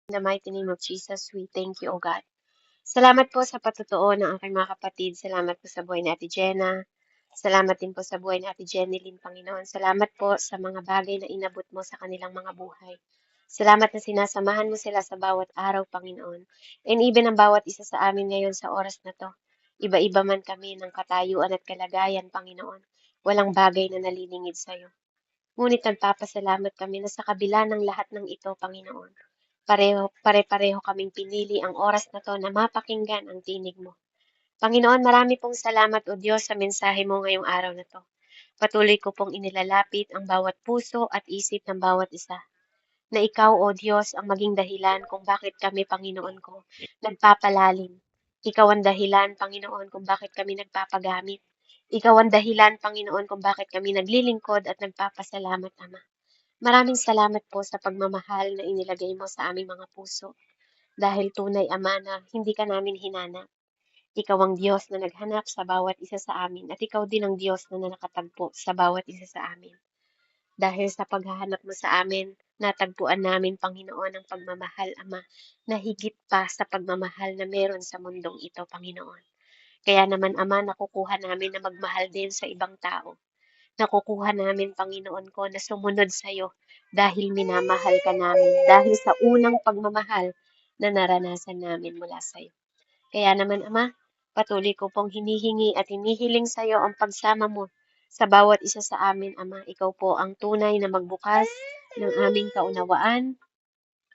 In the mighty name of Jesus, we thank you, O God. Salamat po sa patutuo ng aking mga kapatid. Salamat po sa buhay ni Ate Jenna. Salamat din po sa buhay ni Ate Jenilyn, Panginoon. Salamat po sa mga bagay na inabot mo sa kanilang mga buhay. Salamat na sinasamahan mo sila sa bawat araw, Panginoon. And even ang bawat isa sa amin ngayon sa oras na to. Iba-iba man kami ng katayuan at kalagayan, Panginoon. Walang bagay na nalilingid sa iyo. Ngunit nagpapasalamat kami na sa kabila ng lahat ng ito, Panginoon. Pare-pareho kaming pinili ang oras na to na mapakinggan ang tinig mo. Panginoon, marami pong salamat o Diyos sa mensahe mo ngayong araw na to. Patuloy ko pong inilalapit ang bawat puso at isip ng bawat isa. Na ikaw, O Diyos, ang maging dahilan kung bakit kami, Panginoon ko, nagpapalalim. Ikaw ang dahilan, Panginoon, kung bakit kami nagpapagamit. Ikaw ang dahilan, Panginoon, kung bakit kami naglilingkod at nagpapasalamat, Ama. Maraming salamat po sa pagmamahal na inilagay mo sa aming mga puso. Dahil tunay, Ama, na hindi ka namin hinanap. Ikaw ang Diyos na naghanap sa bawat isa sa amin at ikaw din ang Diyos na nakatagpo sa bawat isa sa amin. Dahil sa paghahanap mo sa amin, natagpuan namin, Panginoon, ang pagmamahal, Ama, na higit pa sa pagmamahal na meron sa mundong ito, Panginoon. Kaya naman, Ama, nakukuha namin na magmahal din sa ibang tao. Nakukuha namin, Panginoon ko, na sumunod sa iyo dahil minamahal ka namin, dahil sa unang pagmamahal na naranasan namin mula sa iyo. Kaya naman, Ama, patuloy ko pong hinihingi at hinihiling sa iyo ang pagsama mo sa bawat isa sa amin, Ama. Ikaw po ang tunay na magbukas ng aming kaunawaan,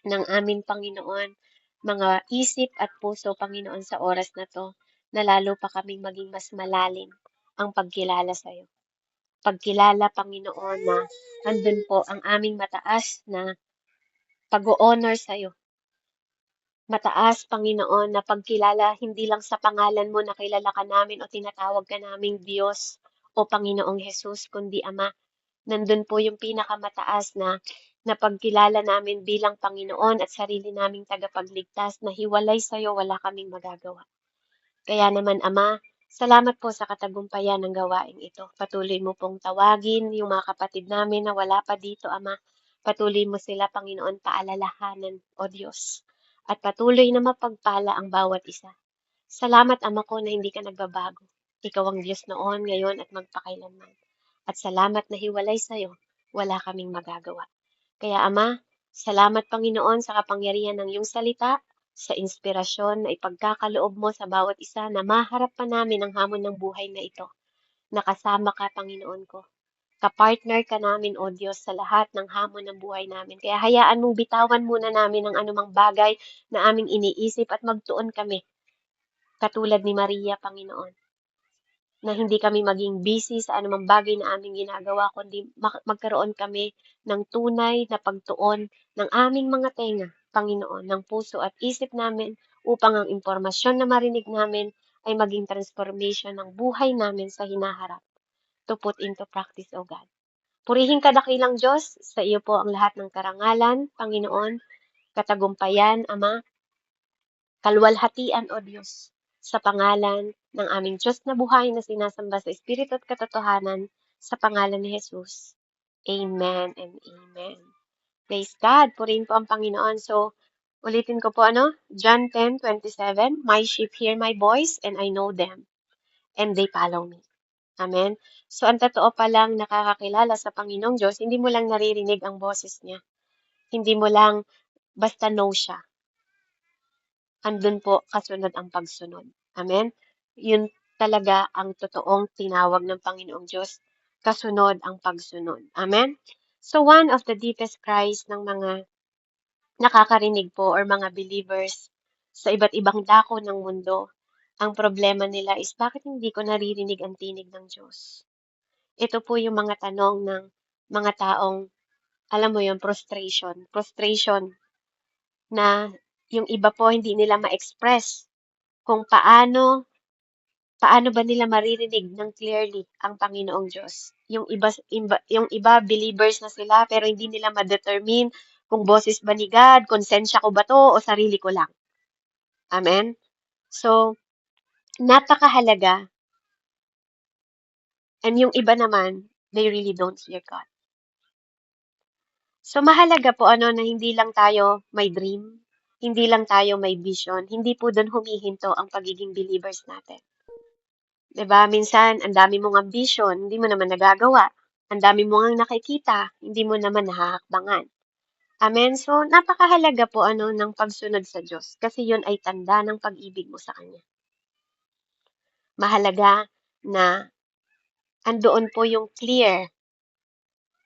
ng aming Panginoon, mga isip at puso, Panginoon, sa oras na to, na lalo pa kaming maging mas malalim ang pagkilala sa iyo. Pagkilala, Panginoon, na andun po ang aming mataas na pag-o-honor sa iyo. Mataas, Panginoon, na pagkilala hindi lang sa pangalan mo na kilala ka namin o tinatawag ka naming Diyos o Panginoong Jesus, kundi Ama, nandun po yung pinakamataas na pagkilala namin bilang Panginoon at sarili naming tagapagligtas na hiwalay sa iyo, wala kaming magagawa. Kaya naman, Ama, salamat po sa katagumpayan ng gawaing ito. Patuloy mo pong tawagin yung mga kapatid namin na wala pa dito, Ama. Patuloy mo sila, Panginoon, paalalahanan, O Diyos. At patuloy na mapagpala ang bawat isa. Salamat, Ama ko, na hindi ka nagbabago. Ikaw ang Diyos noon, ngayon, at magpakailanman. At salamat na hiwalay sa iyo, wala kaming magagawa. Kaya, Ama, salamat, Panginoon, sa kapangyarihan ng iyong salita, sa inspirasyon na ipagkakaloob mo sa bawat isa na maharap pa namin ang hamon ng buhay na ito. Nakasama ka, Panginoon ko. Kapartner ka namin, O Diyos, sa lahat ng hamon ng buhay namin. Kaya hayaan mong bitawan muna namin ang anumang bagay na aming iniisip at magtuon kami, katulad ni Maria, Panginoon, na hindi kami maging busy sa anumang bagay na aming ginagawa, kundi magkaroon kami ng tunay na pagtuon ng aming mga tenga, Panginoon, ng puso at isip namin upang ang impormasyon na marinig namin ay maging transformation ng buhay namin sa hinaharap to put into practice, O God. Purihin ka dakilang Diyos, sa iyo po ang lahat ng karangalan, Panginoon, katagumpayan, Ama, kalwalhatian, O Diyos, sa pangalan ng aming Diyos na buhay na sinasamba sa Espiritu at katotohanan, sa pangalan ni Jesus. Amen and amen. Praise God. Purihin po ang Panginoon. So, ulitin ko po John 10:27, My sheep hear my voice and I know them and they follow me. Amen. So, ang totoo pa lang nakakakilala sa Panginoong Diyos, hindi mo lang naririnig ang boses niya. Hindi mo lang basta know siya. Andun po kasunod ang pagsunod. Amen? Yun talaga ang totoong tinawag ng Panginoong Diyos. Kasunod ang pagsunod. Amen? So one of the deepest cries ng mga nakakarinig po or mga believers sa iba't ibang dako ng mundo, ang problema nila is bakit hindi ko naririnig ang tinig ng Diyos? Ito po yung mga tanong ng mga taong, alam mo yung frustration. Frustration na yung iba po hindi nila ma-express kung paano ba nila maririnig ng clearly ang Panginoong Diyos. Yung iba believers na sila pero hindi nila ma-determine kung boses ba ni God, konsensya ko ba to o sarili ko lang. Amen? So, napakahalaga. And yung iba naman, they really don't hear God. So, mahalaga po na hindi lang tayo may dream, hindi lang tayo may vision, hindi po doon humihinto ang pagiging believers natin. 'Di ba? Minsan, ang dami mong ambition, hindi mo naman nagagawa. Ang dami mo ngang nakikita, hindi mo naman nahahakbangan. Amen. So, napakahalaga po ng pagsunod sa Diyos kasi 'yun ay tanda ng pag-ibig mo sa Kanya. Mahalaga na andoon po yung clear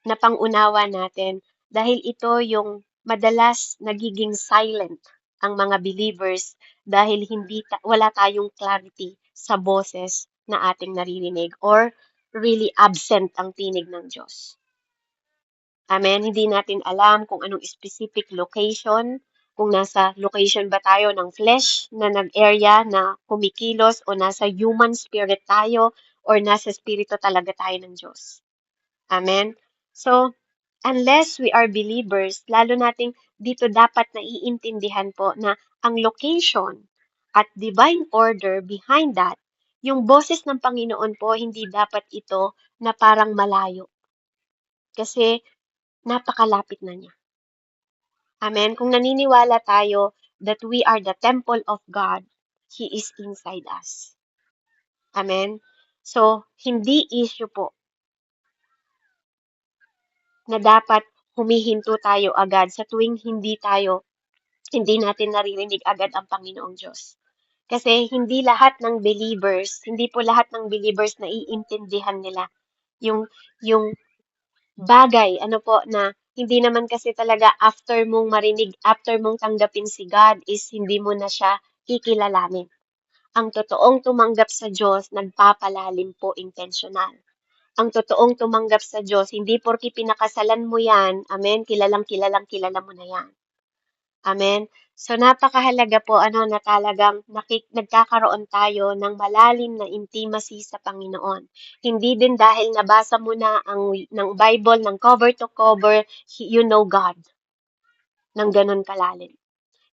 na pangunawa natin dahil ito yung madalas nagiging silent ang mga believers dahil wala tayong clarity sa boses na ating naririnig or really absent ang tinig ng Diyos. Amen. Hindi natin alam kung anong specific location, kung nasa location ba tayo ng flesh na nag-area na kumikilos o nasa human spirit tayo or nasa spirito talaga tayo ng Diyos. Amen. So, unless we are believers, lalo nating dito dapat naiintindihan po na ang location at divine order behind that, yung boses ng Panginoon po, hindi dapat ito na parang malayo. Kasi napakalapit na niya. Amen. Kung naniniwala tayo that we are the temple of God, He is inside us. Amen. So, hindi issue po na dapat humihinto tayo agad sa tuwing hindi natin naririnig agad ang Panginoong Diyos. Kasi hindi po lahat ng believers na iintindihan nila yung bagay, na hindi naman kasi talaga after mong tanggapin si God is hindi mo na siya kikilalanin. Ang totoong tumanggap sa Diyos, nagpapalalim po intentional. Ang totoong tumanggap sa Diyos, hindi porki pinakasalan mo yan, amen, kilala mo na yan. Amen. So napakahalaga po na talagang nagkakaroon tayo ng malalim na intimacy sa Panginoon. Hindi din dahil nabasa mo na ng Bible ng cover to cover, you know God ng ganun kalalim.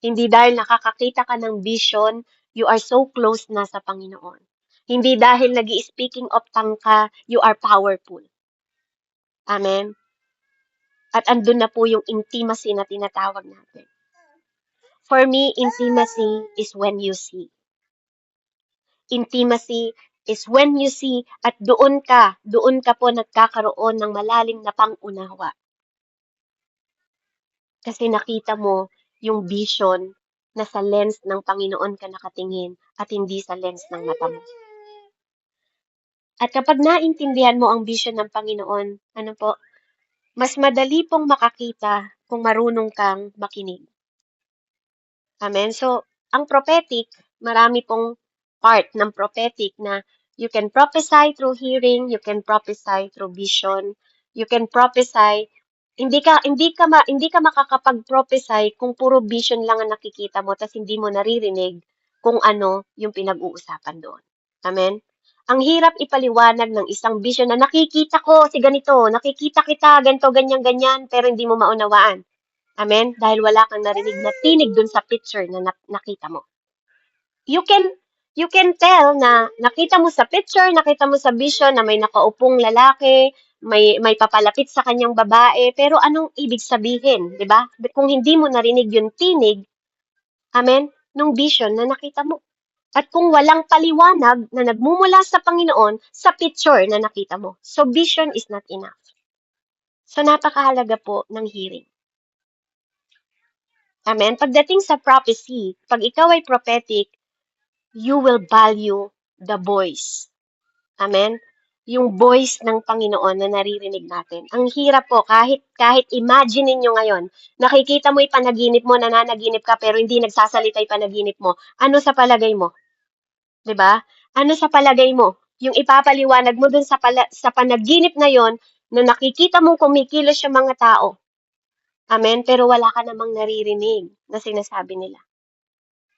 Hindi dahil nakakakita ka ng vision, you are so close na sa Panginoon. Hindi dahil nag-i-speaking of tongue ka, you are powerful. Amen. At andun na po yung intimacy na tinatawag natin. For me, intimacy is when you see. Intimacy is when you see at doon ka po nagkakaroon ng malalim na pangunawa. Kasi nakita mo yung vision na sa lens ng Panginoon ka nakatingin at hindi sa lens ng mata mo. At kapag naintindihan mo ang vision ng Panginoon, mas madali pong makakita kung marunong kang makinig. Amen. So, ang prophetic, marami pong part ng prophetic na you can prophesy through hearing, you can prophesy through vision, you can prophesy. Hindi ka makakapag-prophesy kung puro vision lang ang nakikita mo tas hindi mo naririnig kung ano yung pinag-uusapan doon. Amen. Ang hirap ipaliwanag ng isang vision na nakikita ko si ganito, nakikita kita ganito, ganyan, ganyan, pero hindi mo maunawaan. Amen? Dahil wala kang narinig na tinig dun sa picture na nakita mo. You can tell na nakita mo sa picture, nakita mo sa vision na may nakaupong lalaki, may papalapit sa kanyang babae, pero anong ibig sabihin, 'di ba? Kung hindi mo narinig yung tinig, amen, nung vision na nakita mo. At kung walang paliwanag na nagmumula sa Panginoon sa picture na nakita mo. So vision is not enough. So napakahalaga po ng hearing. Amen. Pagdating sa prophecy, pag ikaw ay prophetic, you will value the voice. Amen. Yung voice ng Panginoon na naririnig natin. Ang hirap po, kahit imagine niyo ngayon, nakikita mo yung panaginip mo, nananaginip ka, pero hindi nagsasalita yung panaginip mo. Ano sa palagay mo? 'Di ba? Ano sa palagay mo? Yung ipapaliwanag mo dun sa panaginip na yon na nakikita mong kumikilos yung mga tao. Amen? Pero wala ka namang naririnig na sinasabi nila.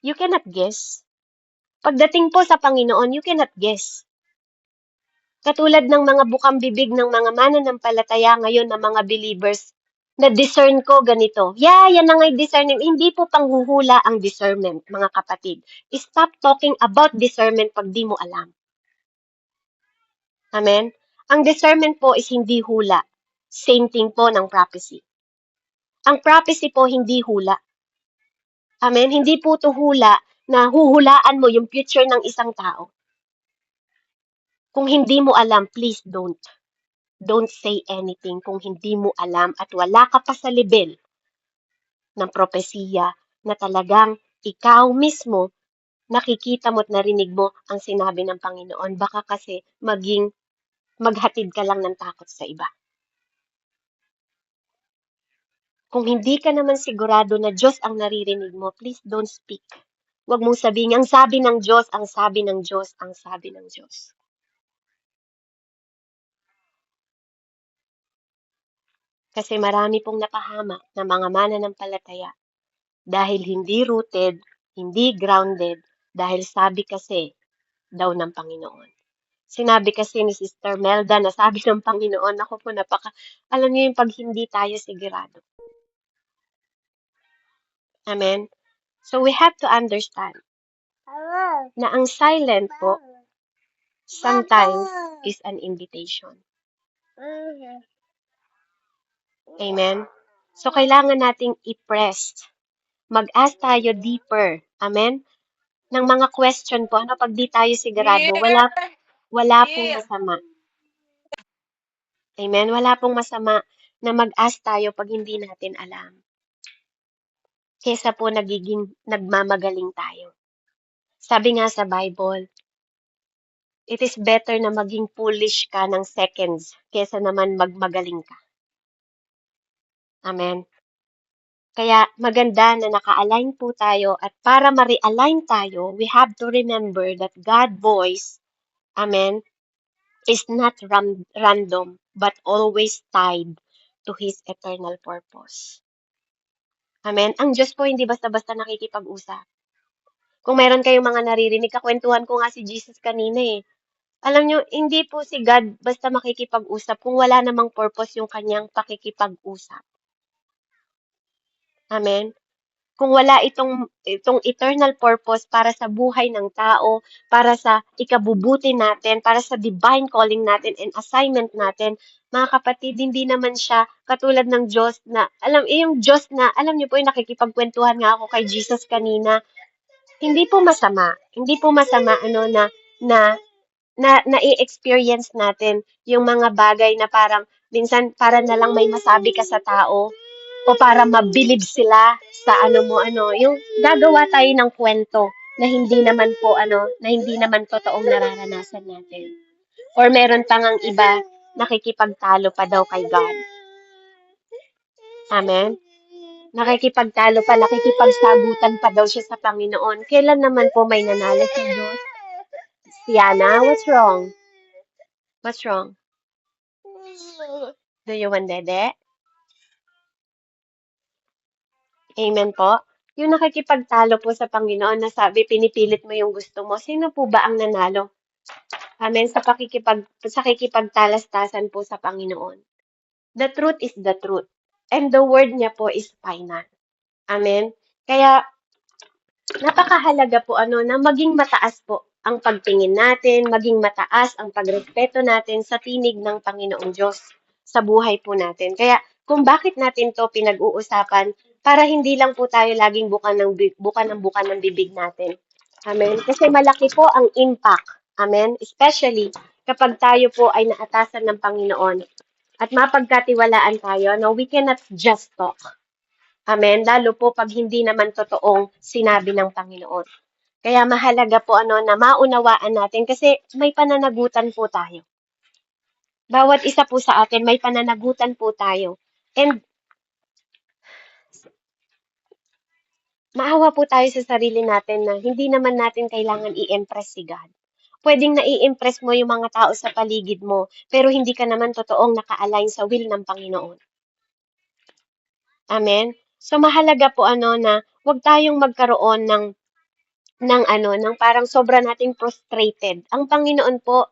You cannot guess. Pagdating po sa Panginoon, you cannot guess. Katulad ng mga bukang bibig ng mga mananampalataya ngayon na mga believers, na discern ko ganito. Yan na nga discernment. Hindi po panghuhula ang discernment, mga kapatid. Stop talking about discernment pag di mo alam. Amen? Ang discernment po is hindi hula. Same thing po ng prophecy. Ang prophecy po hindi hula. Amen? Hindi po to hula na huhulaan mo yung future ng isang tao. Kung hindi mo alam, please don't. Don't say anything kung hindi mo alam at wala ka pa sa level ng propesiya na talagang ikaw mismo nakikita mo at narinig mo ang sinabi ng Panginoon. Baka kasi maghatid ka lang ng takot sa iba. Kung hindi ka naman sigurado na Diyos ang naririnig mo, please don't speak. Huwag mong sabihin, ang sabi ng Diyos, ang sabi ng Diyos, ang sabi ng Diyos. Kasi marami pong napahamak na mga mananampalataya dahil hindi rooted, hindi grounded, dahil sabi kasi daw ng Panginoon. Sinabi kasi ni Sister Melda na sabi ng Panginoon, ako po alam niyo yung pag hindi tayo sigurado. Amen? So we have to understand na ang silent po sometimes is an invitation. Amen? So kailangan nating i-press. Mag-ask tayo deeper. Amen? Ng mga question po, pag di tayo sigurado, wala pong masama. Amen? Wala pong masama na mag-ask tayo pag hindi natin alam. Kesa po nagmamagaling tayo. Sabi nga sa Bible, it is better na maging foolish ka ng seconds kesa naman magmagaling ka. Amen? Kaya maganda na naka-align po tayo at para ma-realign tayo, we have to remember that God's voice, amen, is not random but always tied to His eternal purpose. Amen? Ang Diyos po hindi basta-basta nakikipag-usap. Kung meron kayong mga naririnig, kakwentuhan ko nga si Jesus kanina eh. Alam nyo, hindi po si God basta makikipag-usap kung wala namang purpose yung kanyang pakikipag-usap. Amen? Kung wala itong eternal purpose para sa buhay ng tao, para sa ikabubuti natin, para sa divine calling natin and assignment natin, mga kapatid, hindi naman siya katulad ng Diyos na, yung Diyos na, alam niyo po yung nakikipagkwentuhan nga ako kay Jesus kanina, hindi po masama, na nai-experience natin yung mga bagay na parang minsan para na lang may masabi ka sa tao o para mabilib sila sa yung gagawa tayo ng kwento na hindi naman po na hindi naman totoong nararanasan natin. Or meron pang ang iba nakikipagtalo pa daw kay God. Amen? Nakikipagtalo pa, nakikipagsagutan pa daw siya sa Panginoon. Kailan naman po may nanalo sa Diyos? Siana, what's wrong? What's wrong? Do you want dede? Amen po. Yung nakikipagtalo po sa Panginoon na sabi, pinipilit mo yung gusto mo, sino po ba ang nanalo? Amen. Sa kikipagtalastasan po sa Panginoon. The truth is the truth. And the word niya po is final. Amen. Kaya, napakahalaga po na maging mataas po ang pagtingin natin, maging mataas ang pagrespeto natin sa tinig ng Panginoong Diyos sa buhay po natin. Kaya kung bakit natin to pinag-uusapan, para hindi lang po tayo laging buka ng bibig natin. Amen? Kasi malaki po ang impact. Amen? Especially kapag tayo po ay naatasan ng Panginoon at mapagkatiwalaan tayo, no, we cannot just talk. Amen? Lalo po pag hindi naman totoong sinabi ng Panginoon. Kaya mahalaga po na maunawaan natin kasi may pananagutan po tayo. Bawat isa po sa atin may pananagutan po tayo. And maawa po tayo sa sarili natin na hindi naman natin kailangan i-impress si God. Pwedeng nai-impress mo yung mga tao sa paligid mo, pero hindi ka naman totoong naka-align sa will ng Panginoon. Amen? So mahalaga po na huwag tayong magkaroon ng parang sobra nating frustrated. Ang Panginoon po,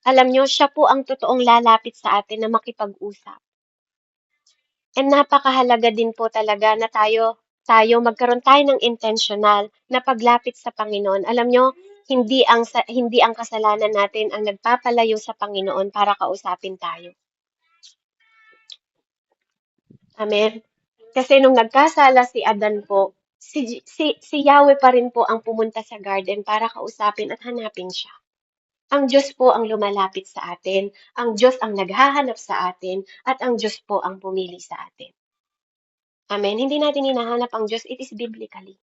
alam nyo, siya po ang totoong lalapit sa atin na makipag-usap. And napakahalaga din po talaga na tayo magkaroon tayo ng intentional na paglapit sa Panginoon. Alam nyo, hindi ang kasalanan natin ang nagpapalayo sa Panginoon para kausapin tayo. Amen. Kasi nung nagkasala si Adan po, Si Yahweh pa rin po ang pumunta sa garden para kausapin at hanapin siya. Ang Diyos po ang lumalapit sa atin, ang Diyos ang naghahanap sa atin, at ang Diyos po ang pumili sa atin. Amen. Hindi natin hinahanap ang Diyos, it is biblically.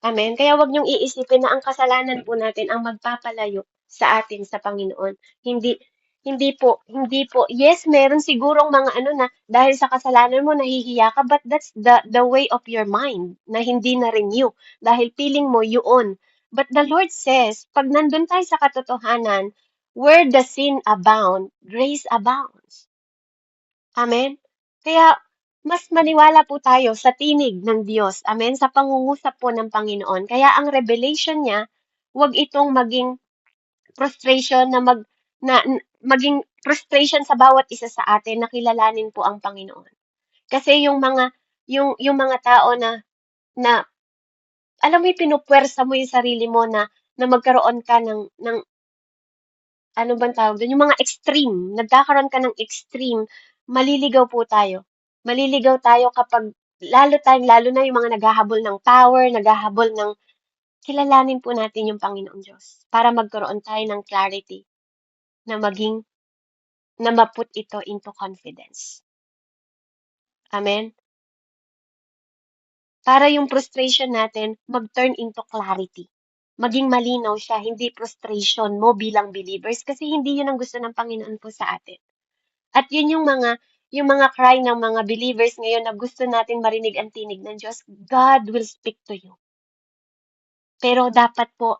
Amen. Kaya wag niyong iisipin na ang kasalanan po natin ang magpapalayo sa atin sa Panginoon. Hindi hindi po. Yes, meron sigurong mga ano na dahil sa kasalanan mo nahihiya ka, but that's the way of your mind na hindi na renew dahil feeling mo yun. But the Lord says, pag nandun tayo sa katotohanan, where the sin abound, grace abounds. Amen? Kaya, mas maniwala po tayo sa tinig ng Diyos. Amen? Sa pangungusap po ng Panginoon. Kaya ang revelation niya, wag itong maging frustration maging frustration sa bawat isa sa atin na kilalanin po ang Panginoon. Kasi yung mga tao na alam mo yung pinupuwersa mo yung sarili mo na magkaroon ka ng ano bang tawag dun, yung mga extreme, nagkakaroon ka ng extreme, maliligaw po tayo. Maliligaw tayo kapag lalo na yung mga naghahabol ng power, naghahabol ng kilalanin po natin yung Panginoong Diyos para magkaroon tayo ng clarity na na maput ito into confidence. Amen? Para yung frustration natin mag-turn into clarity. Maging malinaw siya, hindi frustration mo bilang believers kasi hindi yun ang gusto ng Panginoon po sa atin. At yun yung mga cry ng mga believers ngayon na gusto natin marinig ang tinig ng Diyos, God will speak to you. Pero dapat po,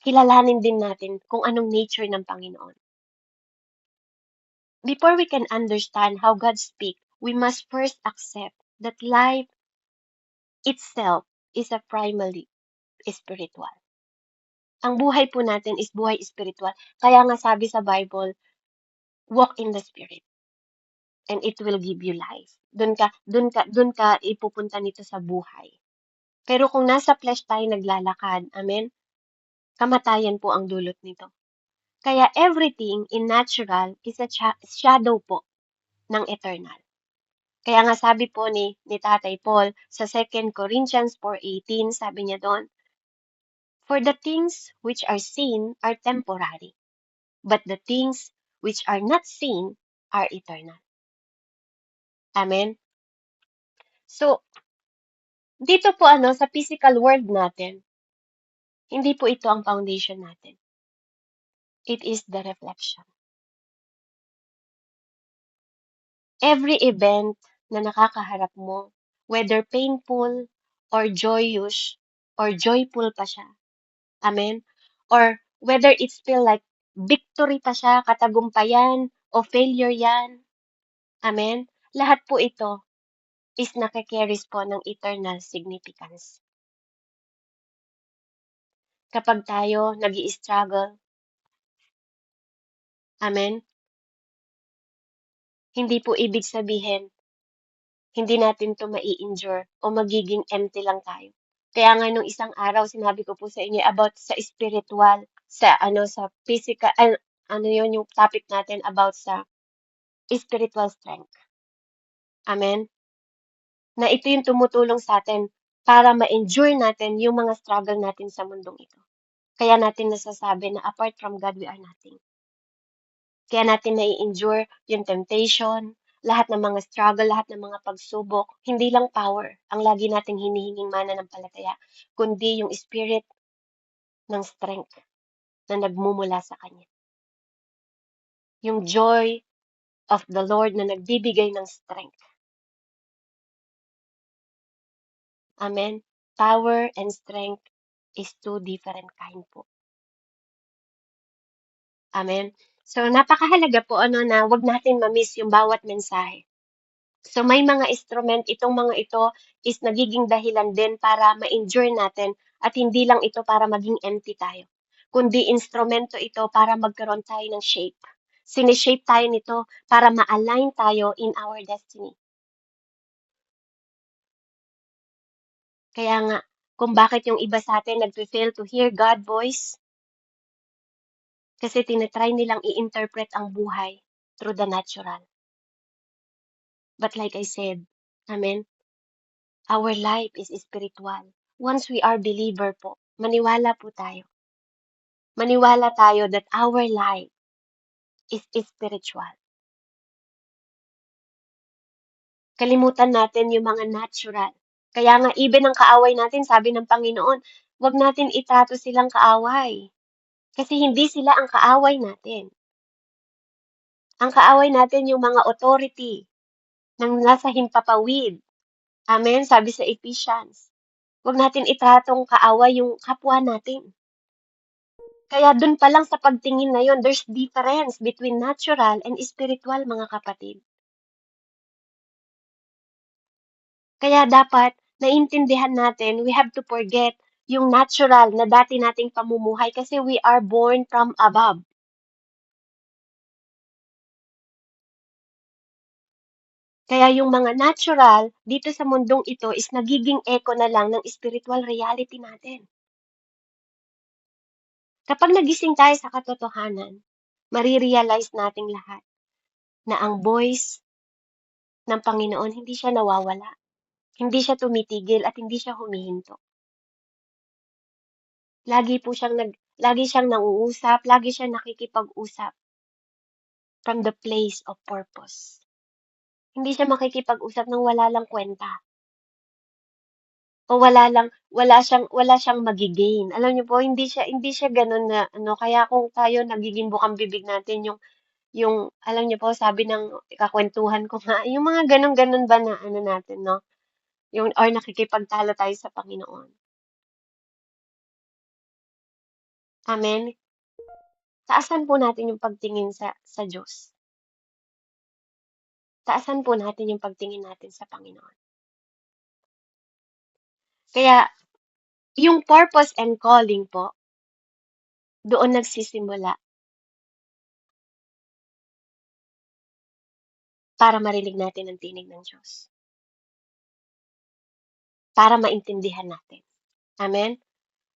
kilalanin din natin kung anong nature ng Panginoon. Before we can understand how God speaks, we must first accept that life itself is a primarily spiritual. Ang buhay po natin is buhay spiritual. Kaya nga sabi sa Bible, walk in the Spirit and it will give you life. Doon ka ipupunta nito sa buhay. Pero kung nasa flesh tayo naglalakad, amen, kamatayan po ang dulot nito. Kaya everything in natural is a shadow po ng eternal. Kaya nga sabi po ni Tatay Paul sa 2 Corinthians 4:18, sabi niya doon, for the things which are seen are temporary, but the things which are not seen are eternal. Amen? So, dito po sa physical world natin, hindi po ito ang foundation natin. It is the reflection. Every event na nakakaharap mo, whether painful or joyous or joyful pa siya, amen? Or whether it's feel like victory pa siya, katagumpayan, o failure yan, amen? Lahat po ito is nakikerries po ng eternal significance. Kapag tayo nag-i-struggle, amen? Hindi po ibig sabihin hindi natin 'to mai-endure o magiging empty lang tayo. Kaya nga nung isang araw sinabi ko po sa inyo about sa spiritual, sa physical, ano yun yung topic natin about sa spiritual strength. Amen? Na ito yung tumutulong sa atin para ma-endure natin yung mga struggle natin sa mundong ito. Kaya natin nasasabi na apart from God, we are nothing. Kaya natin nai-endure yung temptation, lahat ng mga struggle, lahat ng mga pagsubok, hindi lang power ang lagi nating hinihinging mananampalataya, kundi yung spirit ng strength na nagmumula sa Kanya. Yung joy of the Lord na nagbibigay ng strength. Amen? Power and strength is two different kind po. Amen? So, napakahalaga po na wag natin ma-miss yung bawat mensahe. So may mga instrument, itong mga ito is nagiging dahilan din para ma-endure natin at hindi lang ito para maging empty tayo, kundi instrumento ito para magkaroon tayo ng shape. Sineshape tayo nito para ma-align tayo in our destiny. Kaya nga, kung bakit yung iba sa atin nag-fail to hear God voice, kasi tinatry nilang i-interpret ang buhay through the natural. But like I said, amen, Our life is spiritual. Once we are believer po, maniwala po tayo. Maniwala tayo that our life is spiritual. Kalimutan natin yung mga natural. Kaya nga, even ang kaaway natin, sabi ng Panginoon, wag natin itato silang kaaway. Kasi hindi sila ang kaaway natin. Ang kaaway natin yung mga authority ng nasa himpapawid. Amen, sabi sa Ephesians. Wag natin itratong kaaway yung kapwa natin. Kaya dun pa lang sa pagtingin na yun, there's difference between natural and spiritual, mga kapatid. Kaya dapat naintindihan natin, we have to forget yung natural na dati nating pamumuhay kasi we are born from above. Kaya yung mga natural dito sa mundong ito is nagiging echo na lang ng spiritual reality natin. Kapag nagising tayo sa katotohanan, marirealize nating lahat na ang voice ng Panginoon hindi siya nawawala, hindi siya tumitigil at hindi siya humihinto. Lagi siyang nanguusap, lagi siyang nakikipag-usap from the place of purpose. Hindi siya makikipag-usap ng wala lang kwenta. O wala siyang magi-gain. Alam niyo po, hindi siya gano'n na ano, kaya kung tayo nagiging bukang bibig natin yung alam niyo po, sabi ng kakwentuhan ko nga, yung mga gano'n-gano'n ba na ano natin 'no, yung or nakikipagtalo tayo sa Panginoon. Amen? Taasan po natin yung pagtingin sa Diyos. Taasan po natin yung pagtingin natin sa Panginoon. Kaya yung purpose and calling po, doon nagsisimula para marinig natin ang tinig ng Diyos. Para maintindihan natin. Amen?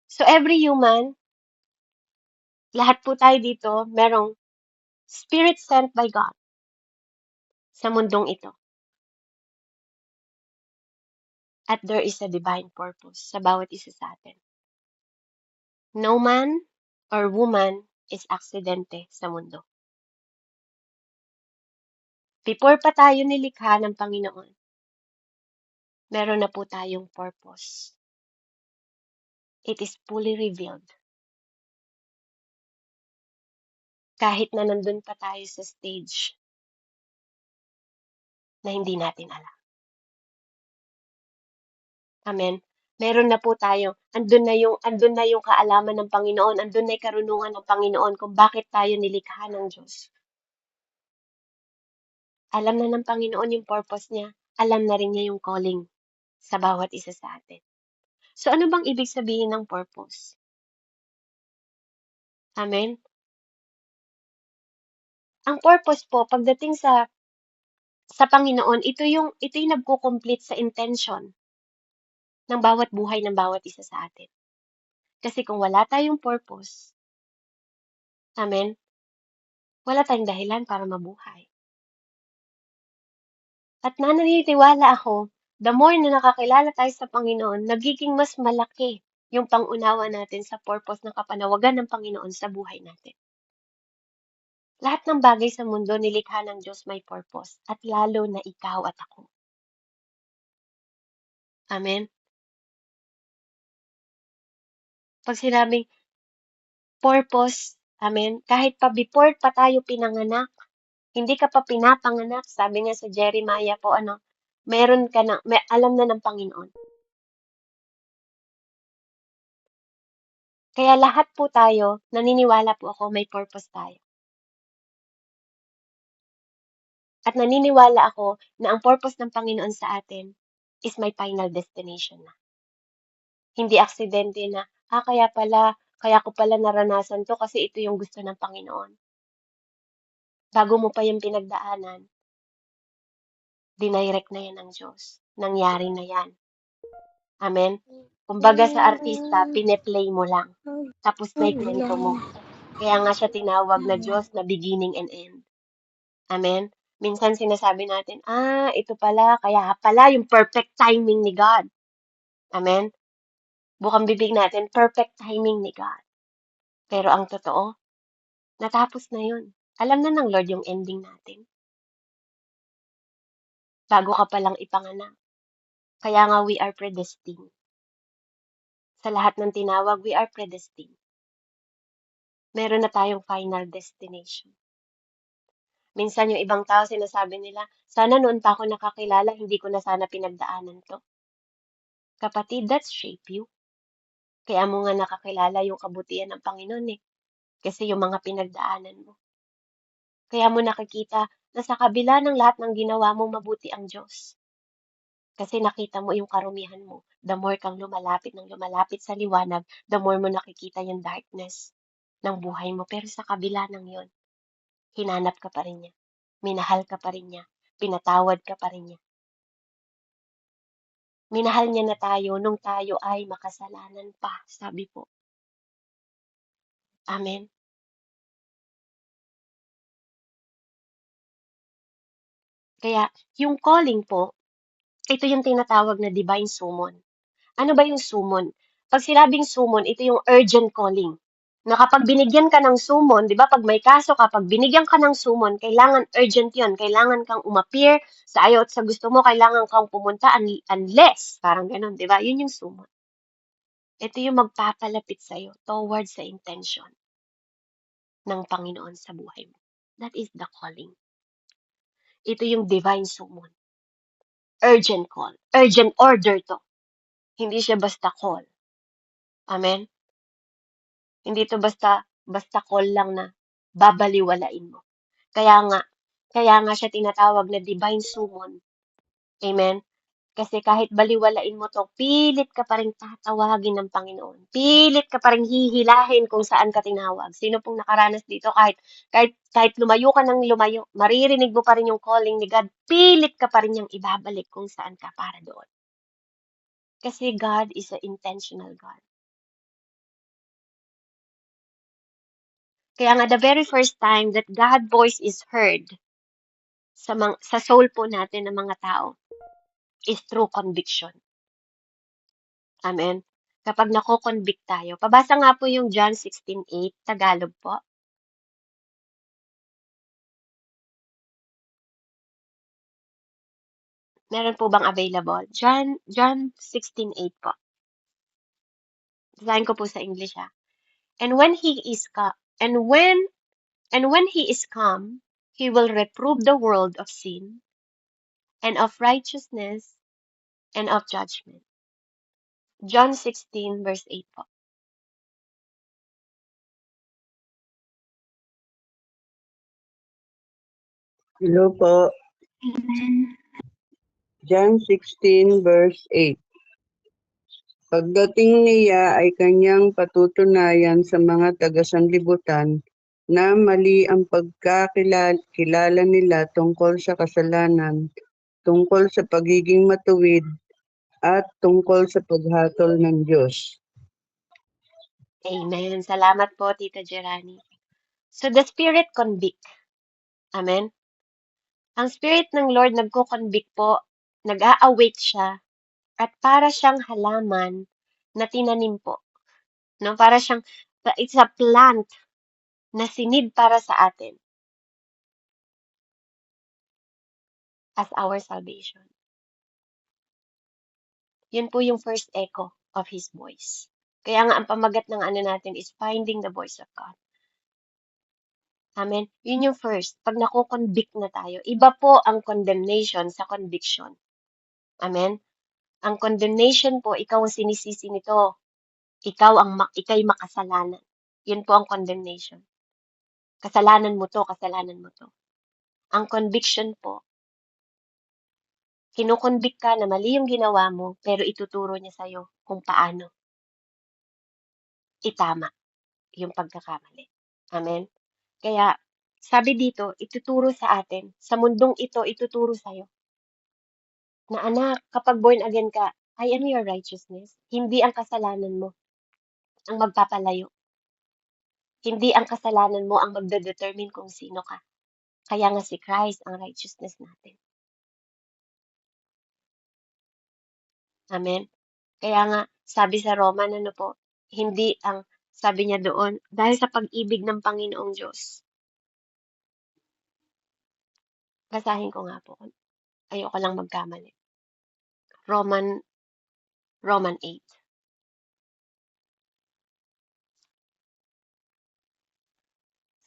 So every human, lahat po tayo dito, merong spirit sent by God sa mundong ito. At there is a divine purpose sa bawat isa sa atin. No man or woman is aksidente sa mundo. Before pa tayo nilikha ng Panginoon, meron na po tayong purpose. It is fully revealed. Kahit na nandun pa tayo sa stage na hindi natin alam. Amen. Meron na po tayo. Andun na yung kaalaman ng Panginoon, andun na yung karunungan ng Panginoon kung bakit tayo nilikha ng Diyos. Alam na ng Panginoon yung purpose niya. Alam na rin niya yung calling sa bawat isa sa atin. So ano bang ibig sabihin ng purpose? Amen. Ang purpose po pagdating sa Panginoon, ito yung nagko-complete sa intention ng bawat buhay ng bawat isa sa atin. Kasi kung wala tayong purpose, amen, wala tayong dahilan para mabuhay. At naniniwala ako, the more na nakakilala tayo sa Panginoon, nagiging mas malaki yung pangunawa natin sa purpose ng kapanawagan ng Panginoon sa buhay natin. Lahat ng bagay sa mundo nilikha ng Diyos may purpose, at lalo na ikaw at ako. Amen? Pag sinabing purpose, amen, kahit pa before pa tayo pinanganak, hindi ka pa pinapanganak, sabi nga sa Jeremiah po, meron ka na, may alam na ng Panginoon. Kaya lahat po tayo, naniniwala po ako, may purpose tayo. At naniniwala ako na ang purpose ng Panginoon sa atin is my final destination na. Hindi aksidente na, kaya ko pala naranasan to kasi ito yung gusto ng Panginoon. Bago mo pa yung pinagdaanan, dinirect na yan ng Diyos. Nangyari na yan. Amen? Kumbaga sa artista, pineplay mo lang. Tapos na ikwento mo. Kaya nga siya tinawag na Diyos na beginning and end. Amen? Minsan sinasabi natin, ito pala, kaya pala yung perfect timing ni God. Amen? Bukang bibig natin, perfect timing ni God. Pero ang totoo, natapos na yun. Alam na ng Lord yung ending natin. Bago ka palang ipanganak. Kaya nga we are predestined. Sa lahat ng tinawag, we are predestined. Meron na tayong final destination. Minsan yung ibang tao sinasabi nila, sana noon pa ako nakakilala, hindi ko na sana pinagdaanan to. Kapatid, that's shape you. Kaya mo nga nakakilala yung kabutihan ng Panginoon eh. Kasi yung mga pinagdaanan mo. Kaya mo nakikita na sa kabila ng lahat ng ginawa mo, mabuti ang Diyos. Kasi nakita mo yung karumihan mo. The more kang lumalapit ng lumalapit sa liwanag, the more mo nakikita yung darkness ng buhay mo. Pero sa kabila ng yon, hinanap ka pa rin niya. Minahal ka pa rin niya. Pinatawad ka pa rin niya. Minahal niya na tayo nung tayo ay makasalanan pa, sabi po. Amen. Kaya yung calling po, ito yung tinatawag na divine summon. Ano ba yung summon? Pag sinabing summon, ito yung urgent calling. Na kapag binigyan ka ng summon, di ba, pag may kaso ka, pag binigyan ka ng summon, kailangan urgent yun. Kailangan kang umappear sa ayaw at sa gusto mo, kailangan kang pumunta unless, parang ganun, di ba? Yun yung summon. Ito yung magpapalapit sa'yo towards sa intention ng Panginoon sa buhay mo. That is the calling. Ito yung divine summon. Urgent call. Urgent order to. Hindi siya basta call. Amen? Hindi to basta call lang na babaliwalain mo. Kaya nga, kaya nga siya tinatawag na divine summon. Amen? Kasi kahit baliwalain mo to, pilit ka pa rin tatawagin ng Panginoon. Pilit ka pa rin hihilahin kung saan ka tinawag. Sino pong nakaranas dito, kahit lumayo ka ng lumayo, maririnig mo pa rin yung calling ni God, pilit ka pa rin niyang ibabalik kung saan ka para doon. Kasi God is an intentional God. Kaya nga, the very first time that God's voice is heard sa soul po natin ng mga tao is through conviction. Amen. Kapag nako-convict tayo. Pabasa nga po yung John 16:8, Tagalog po. Meron po bang available? John 16:8 po. Basahin ko po sa English ha. And when he is come, and when he is come, he will reprove the world of sin and of righteousness and of judgment. John 16 verse 8 po. Hello po. John 16 verse 8. Pagdating niya ay kanyang patutunayan sa mga taga-sanlibutan na mali ang pagkakilala nila tungkol sa kasalanan, tungkol sa pagiging matuwid, at tungkol sa paghatol ng Diyos. Amen. Salamat po, Tita Gerani. So the Spirit convict. Amen. Ang Spirit ng Lord nagko-convict po, nag-a-awake siya, at para siyang halaman na tinanim po. No? Para siyang, it's a plant na sinid para sa atin as our salvation. Yun po yung first echo of His voice. Kaya nga ang pamagat ng ano natin is finding the voice of God. Amen? Yun yung first. Pag nako-convict na tayo, iba po ang condemnation sa conviction. Amen? Ang condemnation po, ikaw ang sinisisi nito. Ika'y makasalanan. Yun po ang condemnation. Kasalanan mo to, kasalanan mo to. Ang conviction po, kinukonvict ka na mali yung ginawa mo, pero ituturo niya sa'yo kung paano itama yung pagkakamali. Amen? Kaya, sabi dito, ituturo sa atin, sa mundong ito, ituturo sa'yo, na anak, kapag born again ka, I am your righteousness. Hindi ang kasalanan mo ang magpapalayo. Hindi ang kasalanan mo ang magdedetermine kung sino ka. Kaya nga si Christ ang righteousness natin. Amen. Kaya nga, sabi sa Roman, ano po, hindi ang, sabi niya doon, dahil sa pag-ibig ng Panginoong Diyos. Basahin ko nga po. Ayoko lang magkamali. Roman, Roman 8.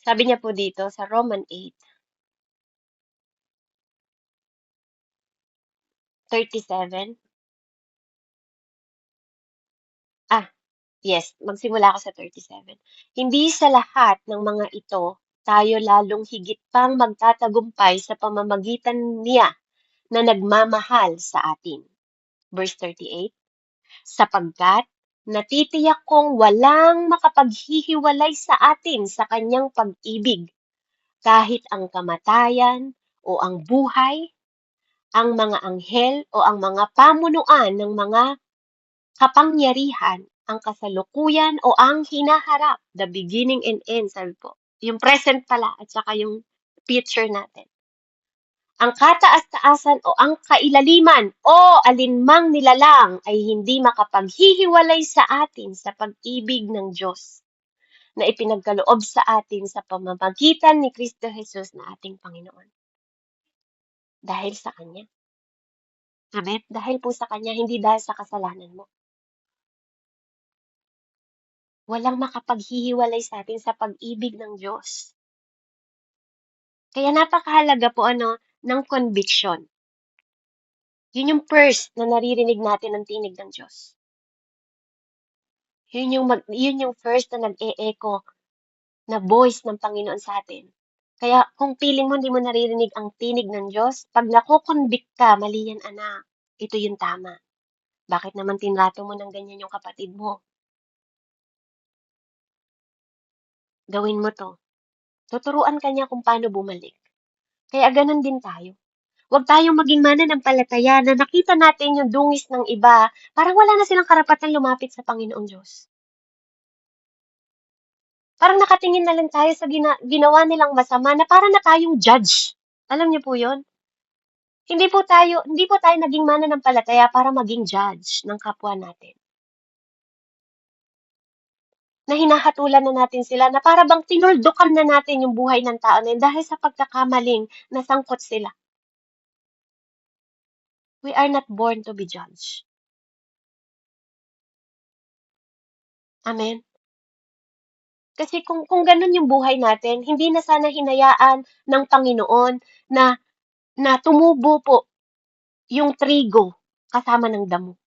Sabi niya po dito sa Roman 8:37. Ah, yes, magsimula ako sa 37. Hindi sa lahat ng mga ito tayo lalong higit pang magtatagumpay sa pamamagitan niya na nagmamahal sa atin. Verse 38, sapagkat natitiyak kong walang makapaghihiwalay sa atin sa kanyang pag-ibig, kahit ang kamatayan o ang buhay, ang mga anghel o ang mga pamunuan ng mga kapangyarihan, ang kasalukuyan o ang hinaharap, the beginning and end, sabi po. Yung present pala at saka yung future natin. Ang kataas-taasan o ang kailaliman o alinmang nilalang ay hindi makapaghihiwalay sa atin sa pag-ibig ng Diyos na ipinagkaloob sa atin sa pamamagitan ni Kristo Jesus na ating Panginoon. Dahil sa Kanya. Amen? Dahil po sa Kanya, hindi dahil sa kasalanan mo. Walang makapaghihiwalay sa atin sa pag-ibig ng Diyos. Kaya napakahalaga po ng conviction. Yun yung first na naririnig natin ang tinig ng Diyos. Yun yung first na nag-e-echo na voice ng Panginoon sa atin. Kaya kung feeling mo hindi mo naririnig ang tinig ng Diyos, pag nakukonvict ka, mali yan anak. Ito yung tama. Bakit naman tinrato mo ng ganyan yung kapatid mo? Gawin mo to. Tuturuan ka niya kung paano bumalik. Kaya ganun din tayo. Huwag tayong maging mananampalataya na nakita natin yung dungis ng iba, parang wala na silang karapatan lumapit sa Panginoong Diyos. Parang nakatingin na lang tayo sa ginawa nilang masama na parang na tayong judge. Alam niyo po yun? Hindi po tayo naging mananampalataya para maging judge ng kapwa natin. Na hinahatulan na natin sila na para bang tinuldukan na natin yung buhay ng tao na yun dahil sa pagkakamaling nasangkot sila. We are not born to be judged. Amen? Kasi kung ganun yung buhay natin, hindi na sana hinayaan ng Panginoon na, na tumubo po yung trigo kasama ng damo.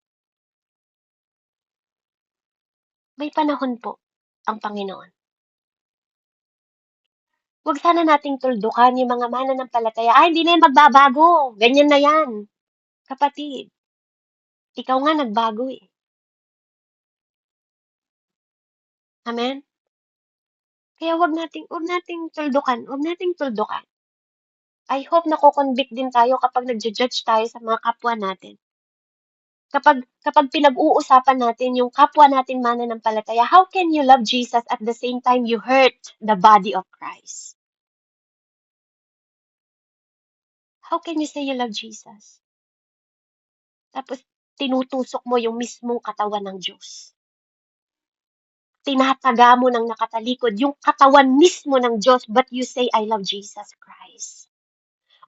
May panahon po ang Panginoon. Huwag sana nating tuldukan yung mga mananampalataya. Hindi na yan magbabago. Ganyan na yan. Kapatid, ikaw nga nagbago eh. Amen? Kaya wag nating tuldukan. Wag nating tuldukan. I hope nako-convict din tayo kapag nagja-judge tayo sa mga kapwa natin. Kapag pinag-uusapan natin yung kapwa natin mananampalataya, how can you love Jesus at the same time you hurt the body of Christ? How can you say you love Jesus? Tapos tinutusok mo yung mismong katawan ng Diyos. Tinataga mo ng nakatalikod yung katawan mismo ng Diyos, but you say, I love Jesus Christ.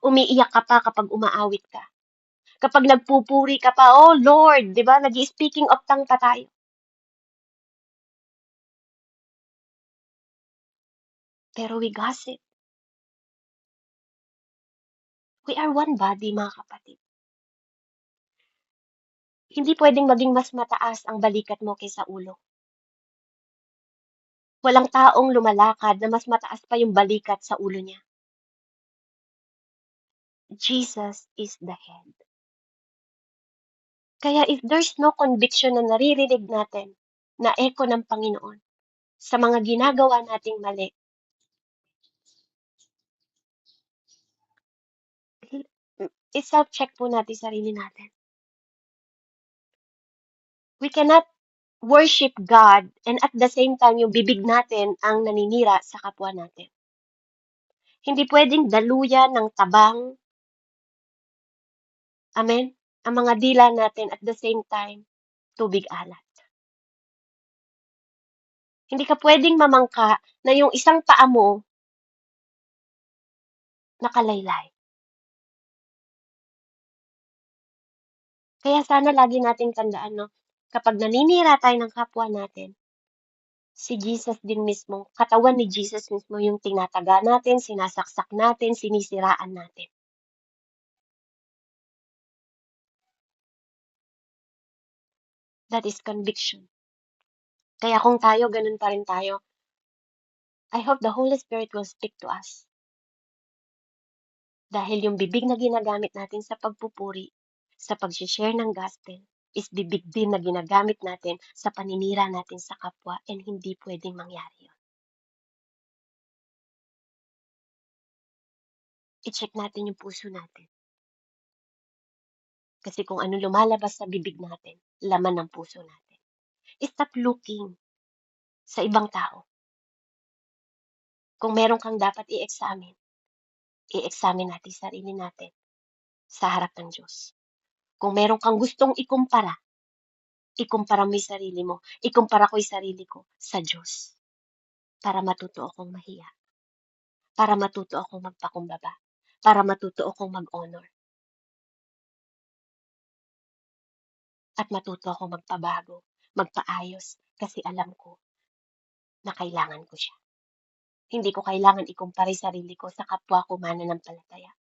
Umiiyak ka pa kapag umaawit ka. Kapag nagpupuri ka pa, oh Lord, di ba? Nag-speaking of tongue pa tayo. Pero we gossip. We are one body, mga kapatid. Hindi pwedeng maging mas mataas ang balikat mo kaysa ulo. Walang taong lumalakad na mas mataas pa yung balikat sa ulo niya. Jesus is the head. Kaya if there's no conviction na naririnig natin na echo ng Panginoon sa mga ginagawa nating mali, i-self-check po natin sarili natin. We cannot worship God and at the same time yung bibig natin ang naninira sa kapwa natin. Hindi pwedeng daluyan ng tabang, amen, ang mga dila natin at the same time, tubig alat. Hindi ka pwedeng mamangka na yung isang paa mo nakalaylay. Kaya sana lagi nating tandaan, no, kapag naninira tayo ng kapwa natin, si Jesus din mismo, katawan ni Jesus mismo yung tinataga natin, sinasaksak natin, sinisiraan natin. That is conviction. Kaya kung tayo, ganun pa rin tayo, I hope the Holy Spirit will speak to us. Dahil yung bibig na ginagamit natin sa pagpupuri, sa pag-share ng gospel, is bibig din na ginagamit natin sa paninira natin sa kapwa, and hindi pwedeng mangyari yun. I-check natin yung puso natin. Kasi kung ano lumalabas sa bibig natin, laman ng puso natin. Stop looking sa ibang tao. Kung meron kang dapat i-examine natin sarili natin sa harap ng Diyos. Kung meron kang gustong ikumpara mo yung sarili mo, ikumpara ko yung sarili ko sa Diyos para matuto akong mahiya, para matuto akong magpakumbaba, para matuto akong mag-honor, at matuto akong magpabago, magpaayos, kasi alam ko na kailangan ko siya. Hindi ko kailangan ikumpara yung sarili ko sa kapwa ko mananampalataya,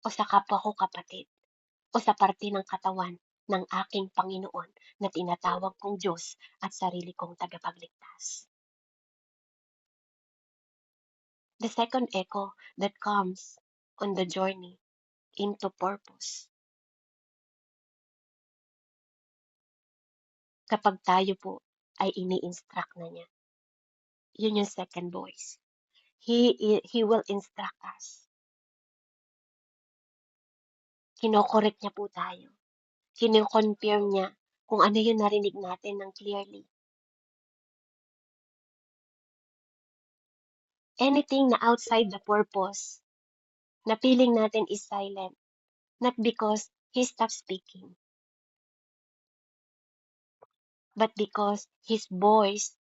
o sa kapwa ko kapatid, o sa parte ng katawan ng aking Panginoon na tinatawag kong Diyos at sarili kong tagapagligtas. The second echo that comes on the journey into purpose. Kapag tayo po ay ini-instruct na niya. Yun yung second voice. He will instruct us. Kino-correct niya po tayo. Kino-confirm niya kung ano yung narinig natin ng clearly. Anything na outside the purpose, na feeling natin is silent, not because he stopped speaking, but because his voice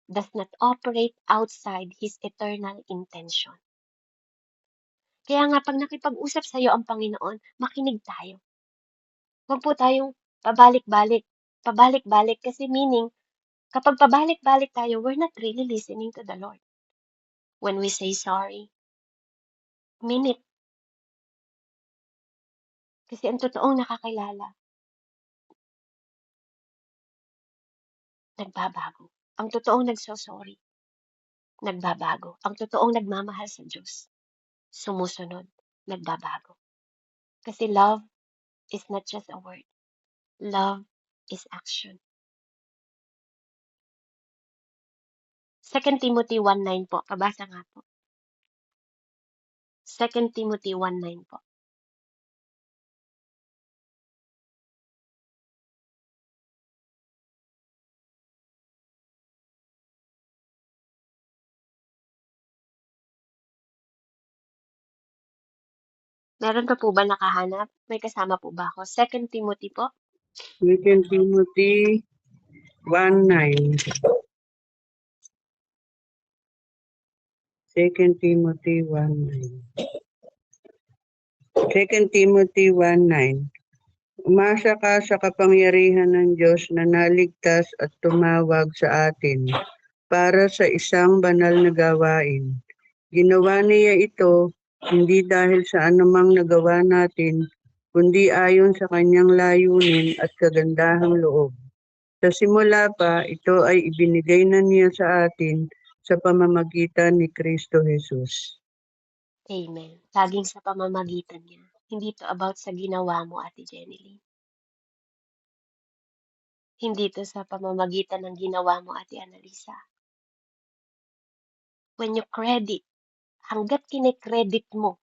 does not operate outside his eternal intention. Kaya nga pag nakipag-usap sa'yo ang Panginoon, makinig tayo. Huwag po tayong pabalik-balik. Pabalik-balik kasi meaning, kapag pabalik-balik tayo, we're not really listening to the Lord. When we say sorry, mean it. Kasi ang totoong nakakilala, nagbabago. Ang totoong nagsosorry, nagbabago. Ang totoong nagmamahal sa Diyos, sumusunod, nagbabago. Kasi love is not just a word. Love is action. 2 Timothy 1:9 po. Pabasa nga po. 2 Timothy 1:9 po. Meron pa po ba nakahanap? May kasama po ba ako? 2 Timothy po. 2 Timothy 1:9. 2 Timothy 1:9. 2 Timothy 1:9. Umasa ka sa kapangyarihan ng Diyos na naligtas at tumawag sa atin para sa isang banal na gawain. Ginawa niya ito hindi dahil sa anumang nagawa natin, kundi ayon sa kanyang layunin at kagandahang loob. Sa simula pa, ito ay ibinigay na niya sa atin sa pamamagitan ni Kristo Jesus. Amen. Laging sa pamamagitan niya. Hindi to about sa ginawa mo, Ate Jenny. Hindi to sa pamamagitan ng ginawa mo, Ate Annalisa. When you credit, hanggat kinikredit mo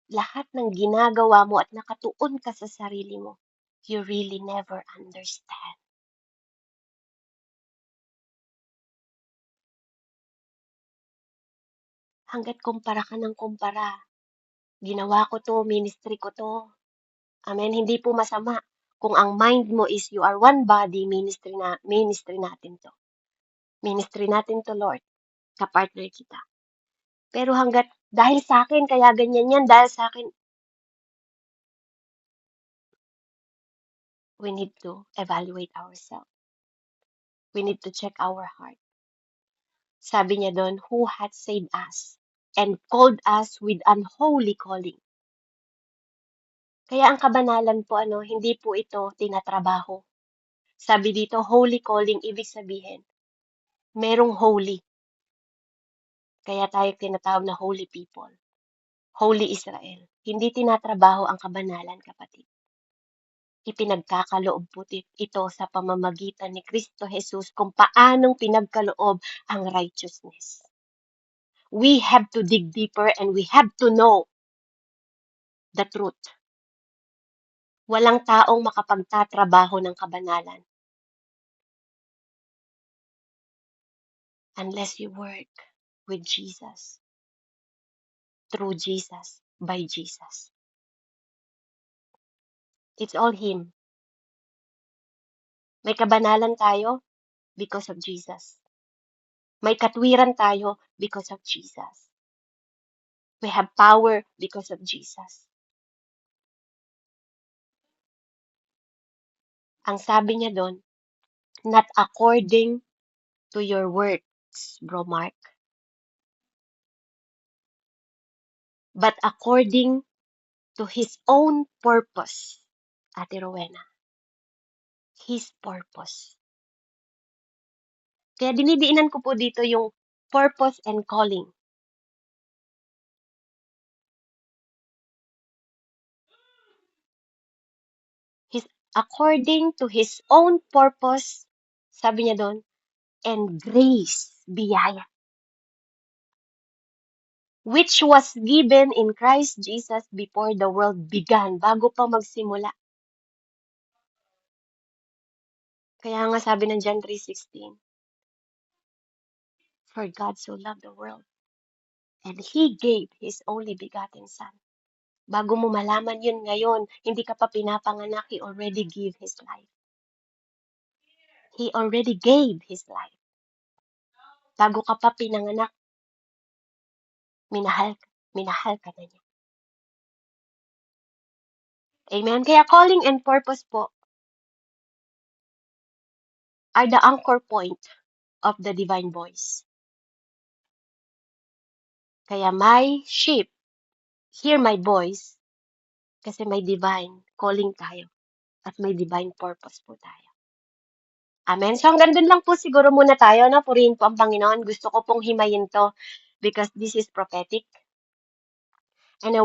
lahat ng ginagawa mo at nakatuon ka sa sarili mo, you really never understand. Hangga't kumpara ka ng kumpara. Ginawa ko 'to, ministry ko 'to. Amen, hindi po masama kung ang mind mo is you are one body, ministry natin 'to. Ministry natin 'to, Lord, kapartner kita. Pero hangga't dahil sa'kin kaya ganyan 'yan, dahil sa'kin, we need to evaluate ourselves. We need to check our heart. Sabi niya do'n, "Who hath saved us and called us with unholy calling." Kaya ang kabanalan po hindi po ito tinatrabaho. Sabi dito, holy calling, ibig sabihin, merong holy. Kaya tayo tinatawag na holy people. Holy Israel. Hindi tinatrabaho ang kabanalan, kapatid. Ipinagkakaloob po ito sa pamamagitan ni Kristo Jesus kung paanong pinagkaloob ang righteousness. We have to dig deeper and we have to know the truth. Walang taong makapagtatrabaho ng kabanalan unless you work with Jesus, through Jesus, by Jesus. It's all Him. May kabanalan tayo because of Jesus. May katwiran tayo because of Jesus. We have power because of Jesus. Ang sabi niya doon, not according to your works, Bro Mark, but according to His own purpose, Ate Rowena. His purpose. Kaya dinidiinan ko po dito yung purpose and calling. According to His own purpose, sabi niya doon, and grace, biyaya, which was given in Christ Jesus before the world began, bago pa magsimula. Kaya nga sabi ng John 3:16, for God so loved the world, and He gave His only begotten Son. Bago mo malaman yun ngayon, hindi ka pa pinapanganak, He already gave His life. He already gave His life. Bago ka pa pinanganak, minahal ka na niya. Amen? Kaya calling and purpose po are the anchor point of the divine voice. Kaya my sheep hear my voice kasi may divine calling tayo at may divine purpose po tayo. Amen? So hanggang dun lang po siguro muna tayo, no? Purihin po ang Panginoon. Gusto ko pong himayin to because this is prophetic. And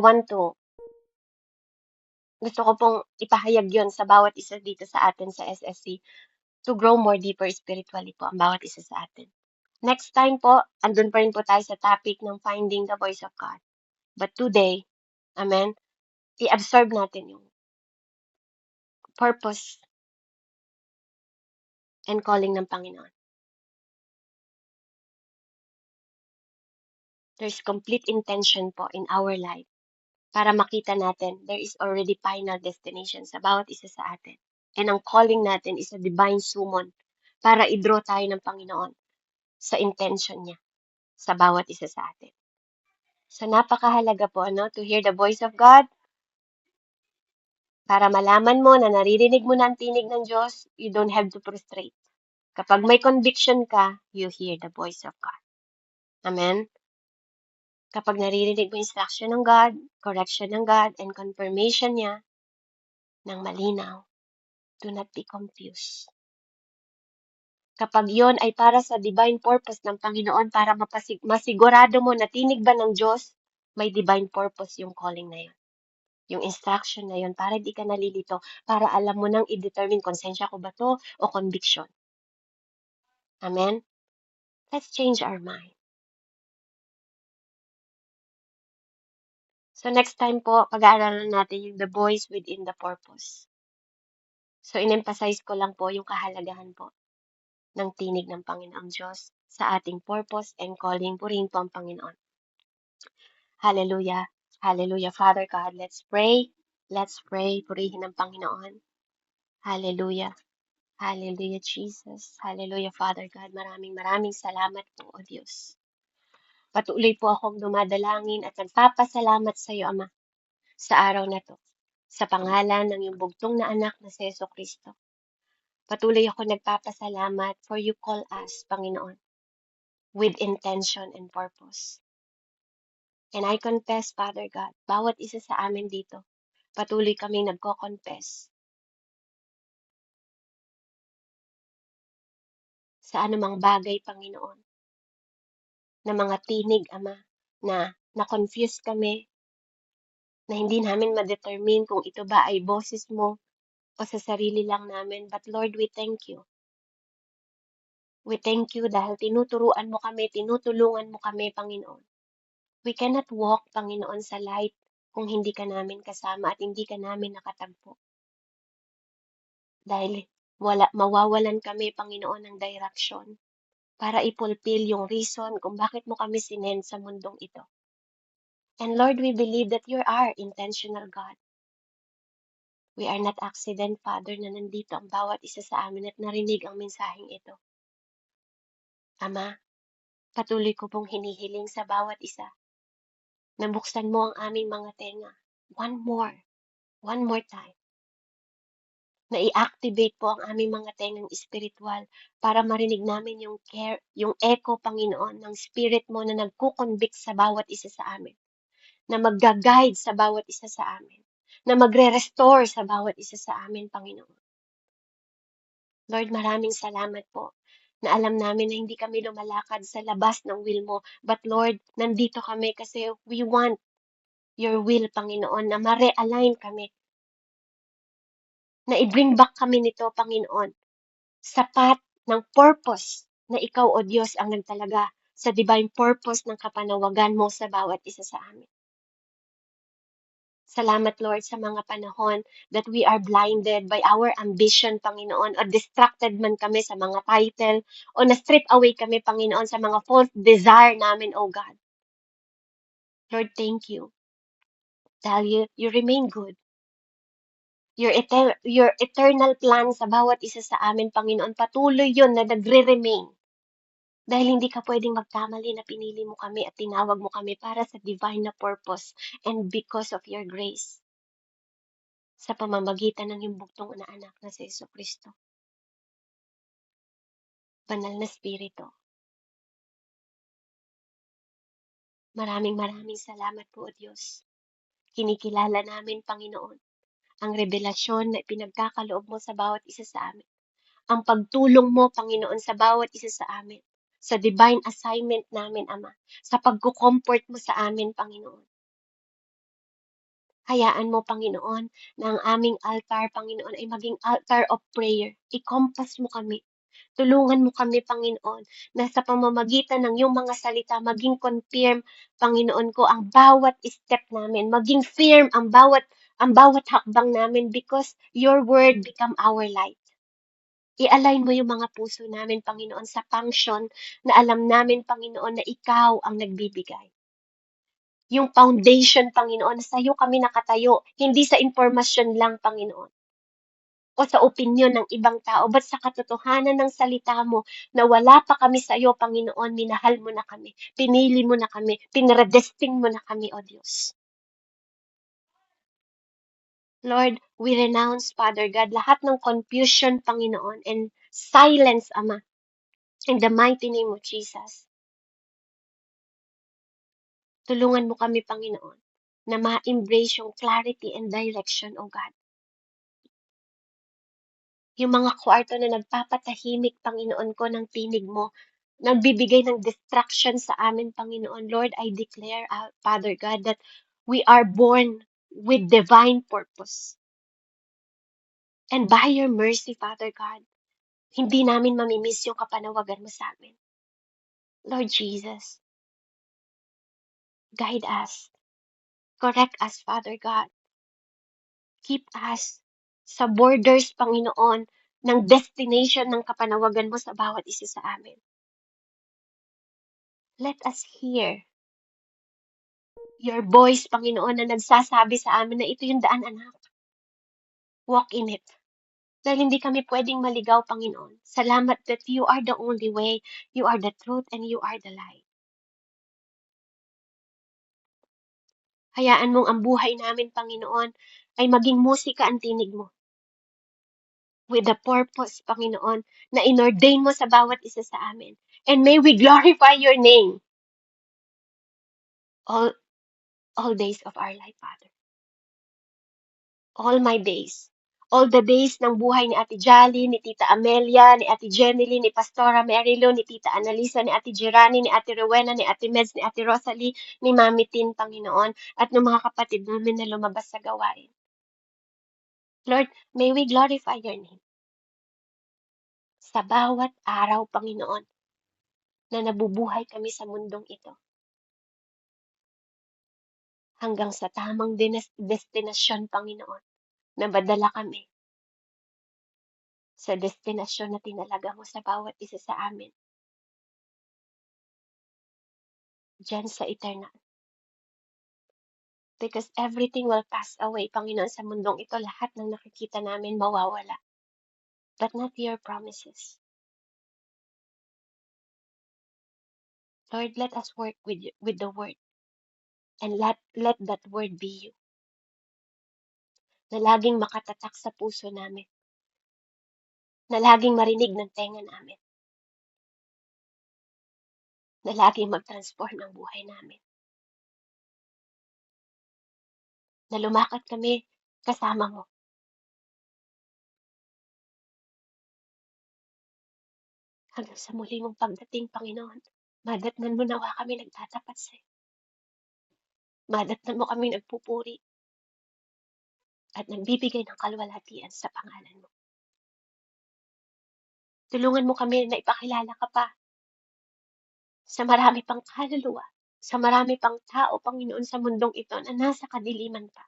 gusto ko pong ipahayag yon sa bawat isa dito sa atin sa SSC to grow more deeper spiritually po ang bawat isa sa atin. Next time po, andun pa rin po tayo sa topic ng finding the voice of God. But today, amen, i-absorb natin yung purpose and calling ng Panginoon. There's complete intention po in our life para makita natin there is already final destination sa bawat isa sa atin. And ang calling natin is a divine summon para i-draw tayo ng Panginoon sa intention niya sa bawat isa sa atin. So napakahalaga po to hear the voice of God para malaman mo na naririnig mo na ang tinig ng Diyos, you don't have to prostrate. Kapag may conviction ka, you hear the voice of God. Amen? Kapag naririnig mo instruction ng God, correction ng God, and confirmation niya ng malinaw, do not be confused. Kapag yon ay para sa divine purpose ng Panginoon para masigurado mo na tinig ba ng Diyos, may divine purpose yung calling na yun. Yung instruction na yun para di ka nalilito, para alam mo nang i-determine konsensya ko ba to o conviction. Amen? Let's change our mind. So next time po, pag-aaralan natin yung the voice within the purpose. So in-emphasize ko lang po yung kahalagahan po ng tinig ng Panginoong Diyos sa ating purpose and calling. Purihin po ang Panginoon. Hallelujah. Hallelujah. Father God, let's pray. Let's pray. Purihin ang Panginoon. Hallelujah. Hallelujah, Jesus. Hallelujah, Father God. Maraming salamat po, O Diyos. Patuloy po akong dumadalangin at nagpapasalamat sa iyo, Ama, sa araw na to. Sa pangalan ng iyong bugtong na anak na si Yeso Kristo. Patuloy ako nagpapasalamat for you call us, Panginoon, with intention and purpose. And I confess, Father God, bawat isa sa amin dito, patuloy kaming nagko-confess sa anumang bagay, Panginoon, na mga tinig, Ama, na na-confuse kami, na hindi namin ma-determine kung ito ba ay boses mo o sa sarili lang namin. But Lord, we thank you. We thank you dahil tinuturuan mo kami, tinutulungan mo kami, Panginoon. We cannot walk, Panginoon, sa light kung hindi ka namin kasama at hindi ka namin nakatagpo. Dahil mawawalan kami, Panginoon, ng direction para i-fulfill yung reason kung bakit mo kami sinend sa mundong ito. And Lord, we believe that you are intentional God. We are not accident, Father, na nandito ang bawat isa sa amin at narinig ang mensaheng ito. Ama, patuloy ko pong hinihiling sa bawat isa na buksan mo ang aming mga tenga. One more time. Na i-activate po ang aming mga tengang espiritual para marinig namin yung echo, Panginoon, ng Spirit mo na nagkukonvict sa bawat isa sa amin, na magga-guide sa bawat isa sa amin, na magre-restore sa bawat isa sa amin, Panginoon. Lord, maraming salamat po na alam namin na hindi kami lumalakad sa labas ng will mo, but Lord, nandito kami kasi we want your will, Panginoon, na ma-realign kami, na i-bring back kami nito, Panginoon, sa path ng purpose na ikaw, O Diyos, ang nagtalaga sa divine purpose ng kapanawagan mo sa bawat isa sa amin. Salamat, Lord, sa mga panahon that we are blinded by our ambition, Panginoon, o distracted man kami sa mga title, o na-strip away kami, Panginoon, sa mga false desire namin, O God. Lord, thank you. Dahil you remain good. Your eternal plan sa bawat isa sa amin, Panginoon, patuloy yun na nagre-remain. Dahil hindi ka pwedeng magkamali na pinili mo kami at tinawag mo kami para sa divine na purpose and because of your grace sa pamamagitan ng iyong bugtong na anak na si Yeso Kristo. Banal na Espiritu, maraming salamat po, O Diyos. Kinikilala namin, Panginoon, ang revelasyon na pinagkakaloob mo sa bawat isa sa amin. Ang pagtulong mo, Panginoon, sa bawat isa sa amin. Sa divine assignment namin, Ama. Sa pagkukomfort mo sa amin, Panginoon. Hayaan mo, Panginoon, na ang aming altar, Panginoon, ay maging altar of prayer. I-compass mo kami. Tulungan mo kami, Panginoon, na sa pamamagitan ng iyong mga salita, maging confirm, Panginoon ko, ang bawat step namin. Maging firm ang bawat hakbang namin because your word become our light. I-align mo yung mga puso namin, Panginoon, sa function na alam namin, Panginoon, na ikaw ang nagbibigay. Yung foundation, Panginoon, sa iyo kami nakatayo, hindi sa impormasyon lang, Panginoon, o sa opinyon ng ibang tao, but sa katotohanan ng salita mo na wala pa kami sa iyo, Panginoon, minahal mo na kami, pinili mo na kami, pinredesting mo na kami, O Diyos. Lord, we renounce, Father God, lahat ng confusion, Panginoon, and silence, Ama, in the mighty name of Jesus. Tulungan mo kami, Panginoon, na ma-embrace yung clarity and direction, O God. Yung mga kwarto na nagpapatahimik, Panginoon ko, ng tinig mo, nagbibigay ng distraction sa amin, Panginoon. Lord, I declare, Father God, that we are born with divine purpose. And by your mercy, Father God, hindi namin mamimiss yung kapanawagan mo sa amin. Lord Jesus, guide us. Correct us, Father God. Keep us sa borders, Panginoon, ng destination ng kapanawagan mo sa bawat isa sa amin. Let us hear Your voice, Panginoon, na nagsasabi sa amin na ito yung daan, anak. Walk in it. Dahil hindi kami pwedeng maligaw, Panginoon. Salamat that you are the only way, you are the truth, and you are the light. Hayaan mong ang buhay namin, Panginoon, ay maging musika ang tinig mo. With the purpose, Panginoon, na inordain mo sa bawat isa sa amin. And may we glorify your name all, all days of our life, Father. All my days. All the days ng buhay ni Ate Jolly, ni Tita Amelia, ni Ate Jenny, ni Pastora Marilo, ni Tita Annalisa, ni Ate Jirani, ni Ate Rowena, ni Ate Meds, ni Ate Rosalie, ni Mami Tin, Panginoon, at ng mga kapatid namin na lumabas sa gawain. Lord, may we glorify your name. Sa bawat araw, Panginoon, na nabubuhay kami sa mundong ito. Hanggang sa tamang destinasyon, Panginoon, na madala kami sa destinasyon na tinalaga mo sa bawat isa sa amin. Diyan sa eternal. Because everything will pass away, Panginoon, sa mundong ito. Lahat ng nakikita namin mawawala. But not your promises. Lord, let us work with the word. And let that word be you. Na laging makatatak sa puso namin. Na laging marinig ng tenga namin. Na laging mag-transform ang buhay namin. Na lumakad kami kasama mo. Hanggang sa muli mong pagdating, Panginoon. Madatnan mo nawa kami nagtatapat sa'yo. Madatnan mo kami nagpupuri. At nagbibigay ng kalwalhatian sa pangalan mo. Tulungan mo kami na ipakilala ka pa sa marami pang kaluluwa, sa marami pang tao, Panginoon, sa mundong ito na nasa kadiliman pa.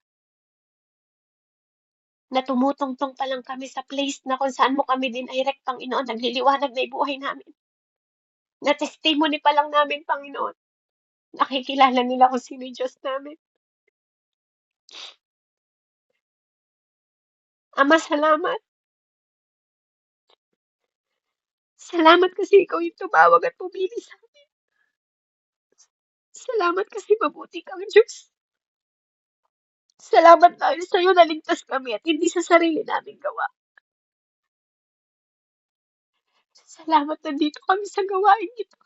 Na tumutungtong pa lang kami sa place na kung saan mo kami dinirect, Panginoon, nagliliwanag na buhay namin. Na testimony pa lang namin, Panginoon. Nakikilala nila kung sino yung Diyos namin. Ama, salamat. Salamat kasi ikaw yung tumawag at pumili sa amin. Salamat kasi mabuti kang Diyos. Salamat dahil sa'yo naligtas kami at hindi sa sarili naming gawa. Salamat na dito kami sa gawain ito.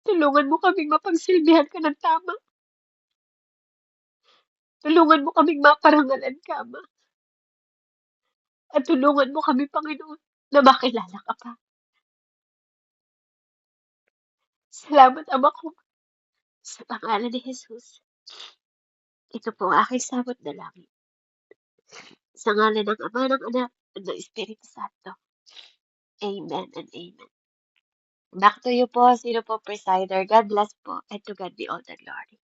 Tulungan mo kaming mapagsilbihan ka ng tama. Tulungan mo kaming maparangalan ka, Ama. At tulungan mo kami, Panginoon, na makilala ka pa. Salamat, Ama ko, sa pangalan ni Jesus. Ito po ang aking sabot na langit. Sa ngalan ng Ama, ng Anak, at ng Espiritu Santo. Amen and amen. Back to you po. Sino po presider? God bless po. And to God be all the glory.